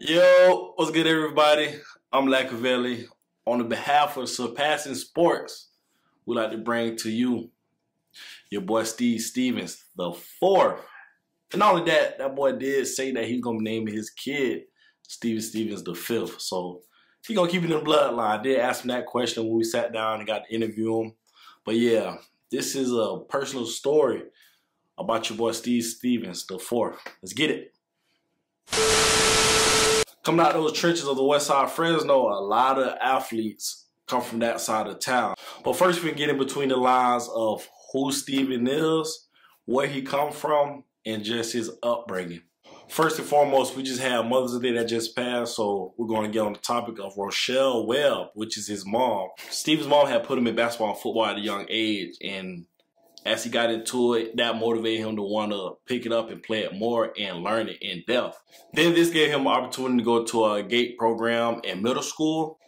Yo, what's good, everybody? I'm Lackavelli. On the behalf of Surpassing Sports, we'd like to bring to you your boy Steve Stevens, the fourth. And not only that, that boy did say that he's gonna name his kid Steven Stevens the fifth. So he's gonna keep it in the bloodline. I did ask him that question when we sat down and got to interview him. But yeah, this is a personal story about your boy Steve Stevens, the fourth. Let's get it. Coming out those trenches of the west side of Fresno, a lot of athletes come from that side of town. But first, we can get in between the lines of who Steven is, where he come from, and just his upbringing. First and foremost, we just had Mother's Day that just passed, so we're going to get on the topic of Rochelle Webb, which is his mom. Steven's mom had put him in basketball and football at a young age, and as he got into it, that motivated him to want to pick it up and play it more and learn it in depth. Then this gave him an opportunity to go to a GATE program in middle school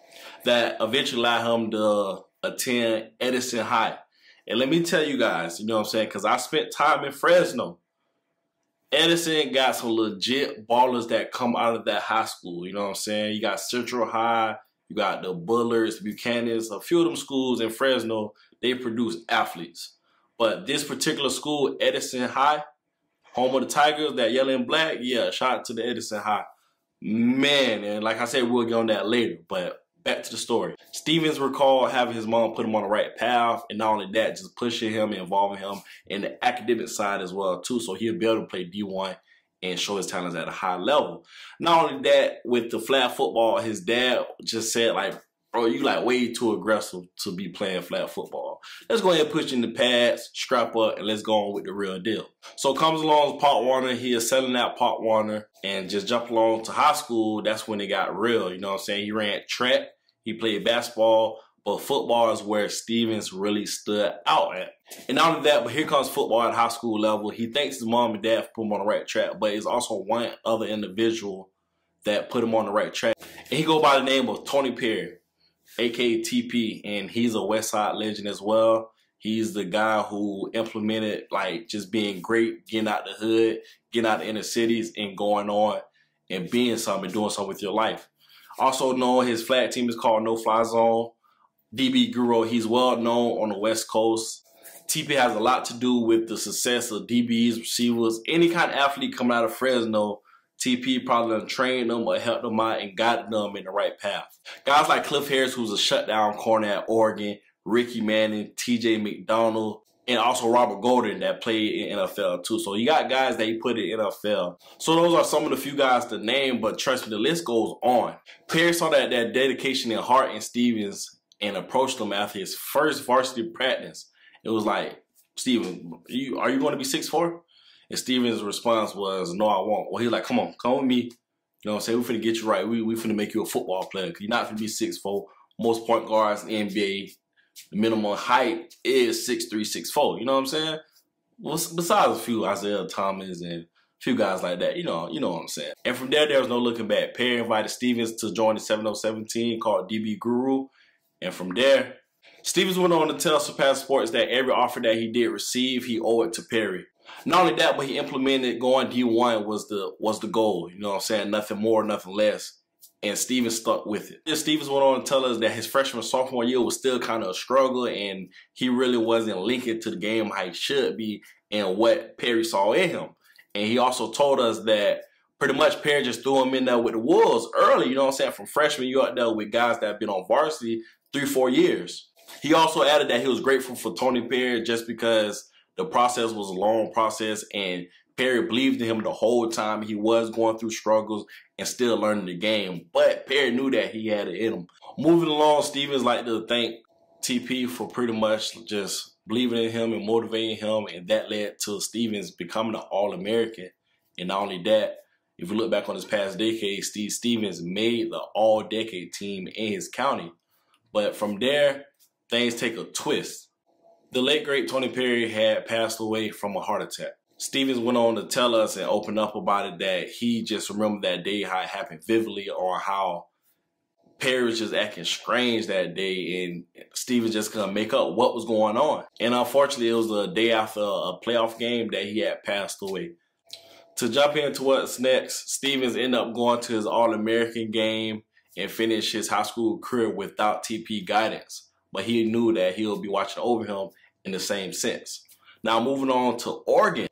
that eventually allowed him to attend Edison High. And let me tell you guys, you know what I'm saying, because I spent time in Fresno. Edison got some legit ballers that come out of that high school, you know what I'm saying? You got Central High, you got the Bullards, Buchanan's, a few of them schools in Fresno, they produce athletes. But this particular school, Edison High, home of the Tigers, that yellow and black, yeah, shout out to the Edison High. Man, and like I said, we'll get on that later, but back to the story. Stevens recalled having his mom put him on the right path, and not only that, just pushing him and involving him in the academic side as well, too, so he'll be able to play D1 and show his talents at a high level. Not only that, with the flag football, his dad just said, like, bro, you like way too aggressive to be playing flag football. Let's go ahead and push in the pads, strap up, and let's go on with the real deal. So comes along Pop Warner. He is selling out Pop Warner and just jumped along to high school. That's when it got real. You know what I'm saying? He ran track. He played basketball. But football is where Stevens really stood out at. And not only that, but here comes football at high school level. He thanks his mom and dad for putting him on the right track, but it's also one other individual that put him on the right track. And he go by the name of Tony Perry, aka TP, and he's a West Side legend as well. He's the guy who implemented like just being great, getting out the hood, getting out the inner cities, and going on and being something, doing something with your life. Also known, his flag team is called No Fly Zone. DB Guru, he's well known on the West Coast. TP has a lot to do with the success of DBs, receivers, any kind of athlete coming out of Fresno. TP probably done trained them or helped them out and guided them in the right path. Guys like Cliff Harris, who's a shutdown corner at Oregon, Ricky Manning, TJ McDonald, and also Robert Golden that played in NFL too. So you got guys that he put in NFL. So those are some of the few guys to name, but trust me, the list goes on. Perry saw that dedication and heart in Stevens and approached him after his first varsity practice. It was like, Steven, are you going to be 6'4"? And Stevens' response was, no, I won't. Well, he's like, come with me. You know what I'm saying? We finna get you right. We finna make you a football player. Because you're not finna be 6'4". Most point guards in the NBA, the minimum height is 6'3", 6'4". You know what I'm saying? Well, besides a few Isaiah Thomas and a few guys like that, you know what I'm saying. And from there was no looking back. Perry invited Stevens to join the 707 team called DB Guru. And from there, Stevens went on to tell Surpassing Sports that every offer that he did receive, he owed it to Perry. Not only that, but he implemented going D1 was the goal. You know what I'm saying? Nothing more, nothing less. And Stevens stuck with it. Stevens went on to tell us that his freshman sophomore year was still kind of a struggle, and he really wasn't linking to the game how he should be and what Perry saw in him. And he also told us that pretty much Perry just threw him in there with the Wolves early, you know what I'm saying? From freshman, you out there with guys that have been on varsity 3-4 years. He also added that he was grateful for Tony Perry just because the process was a long process and Perry believed in him the whole time. He was going through struggles and still learning the game, but Perry knew that he had it in him. Moving along, Stevens like to thank TP for pretty much just believing in him and motivating him, and that led to Stevens becoming an All-American. And not only that, if you look back on his past decade, Stevens made the All-Decade team in his county. But from there, things take a twist. The late great Tony Perry had passed away from a heart attack. Stevens went on to tell us and open up about it that he just remembered that day, how it happened vividly, or how Perry was just acting strange that day, and Stevens just couldn't make up what was going on. And unfortunately, it was a day after a playoff game that he had passed away. To jump into what's next, Stevens ended up going to his All-American game and finished his high school career without TP guidance. But he knew that he'll be watching over him in the same sense. Now moving on to Oregon.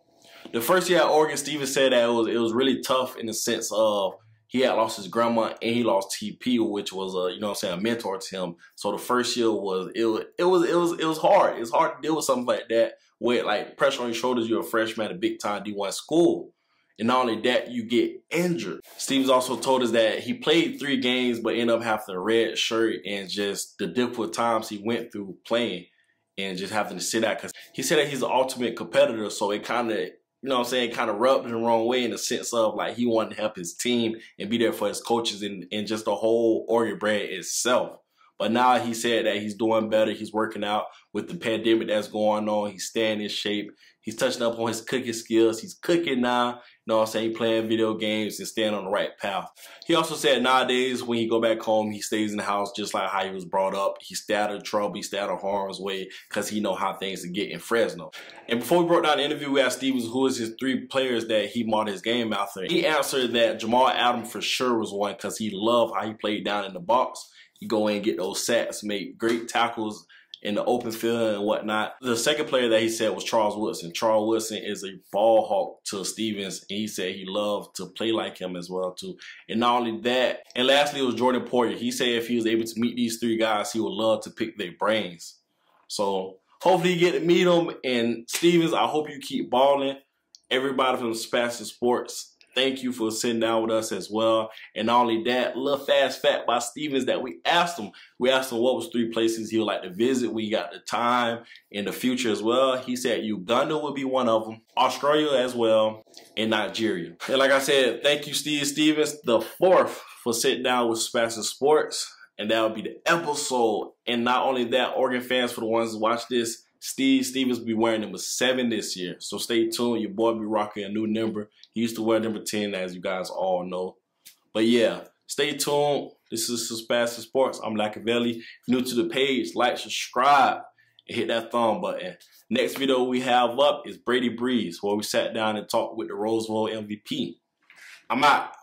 The first year at Oregon, Stevens said that it was really tough in the sense of he had lost his grandma and he lost TP, which was a mentor to him. So the first year was hard. It's hard to deal with something like that with like pressure on your shoulders. You're a freshman at a big time D1 school. And not only that, you get injured. Stevens also told us that he played 3 games but ended up having a red shirt, and just the difficult times he went through playing and just having to sit out, because he said that he's an ultimate competitor, so it kind of, kind of rubbed him the wrong way in the sense of like he wanted to help his team and be there for his coaches and just the whole Oregon brand itself. But now he said that he's doing better. He's working out with the pandemic that's going on. He's staying in shape. He's touching up on his cooking skills. He's cooking now. He's playing video games and staying on the right path. He also said nowadays when he go back home, he stays in the house just like how he was brought up. He stay out of trouble. He stay out of harm's way because he know how things to get in Fresno. And before we broke down the interview, we asked Stevens who is his 3 players that he modeled his game after. He answered that Jamal Adams for sure was one because he loved how he played down in the box. He go in and get those sacks, make great tackles in the open field and whatnot. The second player that he said was Charles Woodson. Charles Woodson is a ball hawk to Stevens, and he said he loved to play like him as well too. And not only that, and lastly it was Jordan Poyer. He said if he was able to meet these 3 guys, he would love to pick their brains. So hopefully you get to meet them. And Stevens, I hope you keep balling. Everybody from Surpassing Sports, thank you for sitting down with us as well. And not only that, a little fast fact by Stevens that we asked him. We asked him what was 3 places he would like to visit. We got the time in the future as well. He said Uganda would be one of them, Australia as well, and Nigeria. And like I said, thank you, Stevens, the 4th, for sitting down with Surpassing Sports. And that would be the episode. And not only that, Oregon fans, for the ones who watch this, Stevens will be wearing number 7 this year. So stay tuned. Your boy be rocking a new number. He used to wear number 10, as you guys all know. But yeah, stay tuned. This is Surpassing Sports. I'm Lackavelli. If you're new to the page, like, subscribe, and hit that thumb button. Next video we have up is Brady Breeze, where we sat down and talked with the Rose Bowl MVP. I'm out.